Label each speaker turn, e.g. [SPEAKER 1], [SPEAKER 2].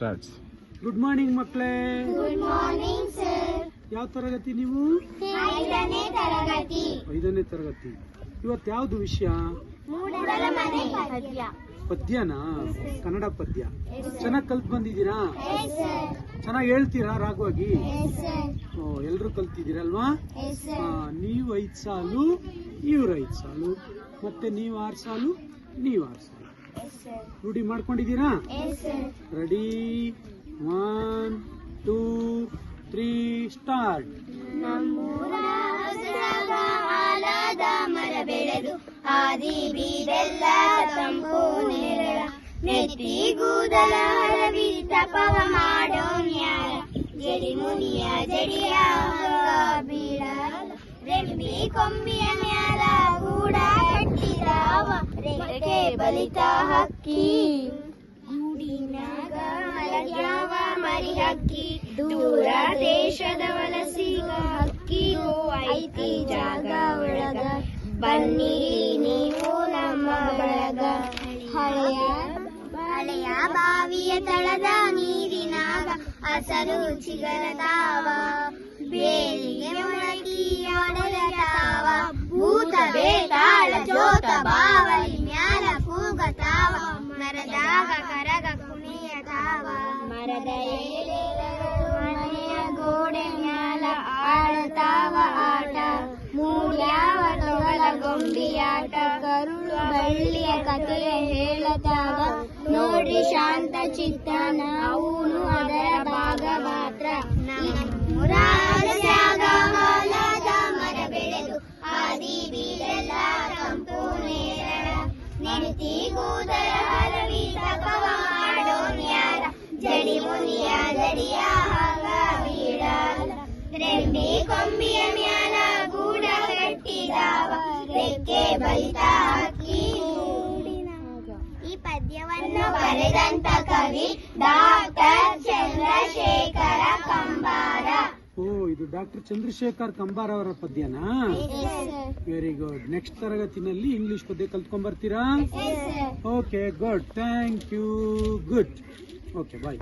[SPEAKER 1] Starts.
[SPEAKER 2] Good morning ಮಕ್ಕಳೇ.
[SPEAKER 3] Good morning sir.
[SPEAKER 2] ಯಾವ ತರಗತಿ ನೀವು?
[SPEAKER 3] 5ನೇ ತರಗತಿ.
[SPEAKER 2] 5ನೇ ತರಗತಿ. ಇವತ್ತು ಯಾವ್ದು ವಿಷಯ?
[SPEAKER 3] ಮೂಡಲ ಮನೆ ಪದ್ಯ.
[SPEAKER 2] ಪದ್ಯನಾ? ಕನ್ನಡ ಪದ್ಯ. ಚೆನ್ನಾಗಿ ಕಲ್ತ್ ಬಂದಿದ್ದೀರಾ?
[SPEAKER 3] Yes sir.
[SPEAKER 2] ಚೆನ್ನಾಗಿ ಹೇಳ್ತೀರಾ ರಾಗವಾಗಿ?
[SPEAKER 3] Yes sir.
[SPEAKER 2] ಎಲ್ರು ಕಲ್ತಿದ್ದೀರಲ್ವಾ?
[SPEAKER 3] Yes sir.
[SPEAKER 2] ನೀವು 5 ಸಾಲು, ಇವ್ರು 5 ಸಾಲು, ಮತ್ತೆ ನೀವು 6 ಸಾಲು, ನೀವು 6 ಸಾಲು.
[SPEAKER 3] Yes sir.
[SPEAKER 2] ರೂಢಿ ಮಾಡ್ಕೊಂಡಿದ್ದೀರಾ?
[SPEAKER 3] Yes sir.
[SPEAKER 2] ರೆಡಿ? 1 2 3 ಸ್ಟಾರ್ಟ್.
[SPEAKER 3] ನಮ್ಮೂರ ಹೊಸದಾದ ಆಲದ ಮರ ಬೆಳೆದು ಆದಿ ಬೀದೆಲ್ಲ ತಂಪು ನೆರಳ ನೆತ್ತಿ ಕೂದಲ ಹರವಿ ತಪವ ಮಾಡೋ ನ್ಯಾಯ ಜಡಿ ಮುನಿಯ ಜಡಿಯ ಬೀಳ ರೆಂಬಿ ಕೊಂಬಿಯ ಮ್ಯಾಲ ಗೂಡ ಕಟ್ಟಿದಾವ ರೆಕ್ಕೆ ಬಲಿತ ಹಕ್ಕಿ ಗೂಡಿನಾಗ ಮಲಗ್ಯಾವ ಮರಿ ಹಕ್ಕಿ ದೂರ ದೇಶದ ವಲಸಿಗ ಹಕ್ಕಿಗೂ ಐತಿ ಜಾಗ ಒಳಗ ಬನ್ನಿರಿ ನೀವು ನಮ್ಮ ಬಳಗ ಹಳೆಯ ಬಾವಿಯ ತಳದ ನೀರಿನಾಗ ಹಸರು ಚಿಗರತಾವ ಬೇಲಿಗೆ ಮೊಳಗಿ ಒಡಲತಾವ ಭೂತ ಬೇತಾಳ ಜೋತ ಬಾವಲಿ ಮ್ಯಾಲ ಕೂಗತಾವ ಮರದಾಗ ಕರಗ ಕುಣಿಯತಾವ ಮರದ ಮನೆಯ ಗೋಡೆ ಮ್ಯಾಲ ಆಡತಾವ ಆಟ ಮೂಡ್ಯಾವ ತೊಗಲ ಗೊಂಬಿಯಾಟ ಕರುಳು ಬಳ್ಳಿಯ ಕಥೆಯ ಹೇಳತಾವ ನೋಡ್ರಿ ಶಾಂತ ಚಿತ್ತ ನಾವೂನು ಅದರ ಭಾಗ ಮಾತ್ರ ನಮ್ಮೂರ ಹಲಸ್ಯಾಗ ಆಲದ ಮರ ಬೆಳೆದು ಆದಿ ಬೀದೆಲ್ಲ ತಂಪು ನೇರಳ ನೆನತಿ ಕೂದಲ ಹರವಿ ತಪವ ಮಾಡೋ ನ್ಯಾರ ಜಡಿ ಮುನಿಯ ಜಡಿಯ ಹಾಗ ಬೀಳಾಲ ರೆಂಬಿ ಕೊಂಬಿಯ ಮ್ಯಾಲ ಗೂಡ ಕಟ್ಟಿದಾವ ರೆಕ್ಕೆ ಬಲಿತ ಹಕ್ಕಿ. ಈ ಪದ್ಯವನ್ನು ಬರೆದಂತ ಕವಿ ಡಾಕ್ಟರ್ ಚಂದ್ರಶೇಖರ ಕಂಬಾರ.
[SPEAKER 2] ಇದು ಡಾಕ್ಟರ್ ಚಂದ್ರಶೇಖರ್ ಕಂಬಾರ ಅವರ ಪದ್ಯನಾ? Very good. ನೆಕ್ಸ್ಟ್ ತರಗತಿನಲ್ಲಿ ಇಂಗ್ಲಿಷ್ ಪದ್ಯ ಕಲ್ತ್ಕೊಂಡ್ ಬರ್ತೀರಾ? Okay good, thank you. Good. Okay bye.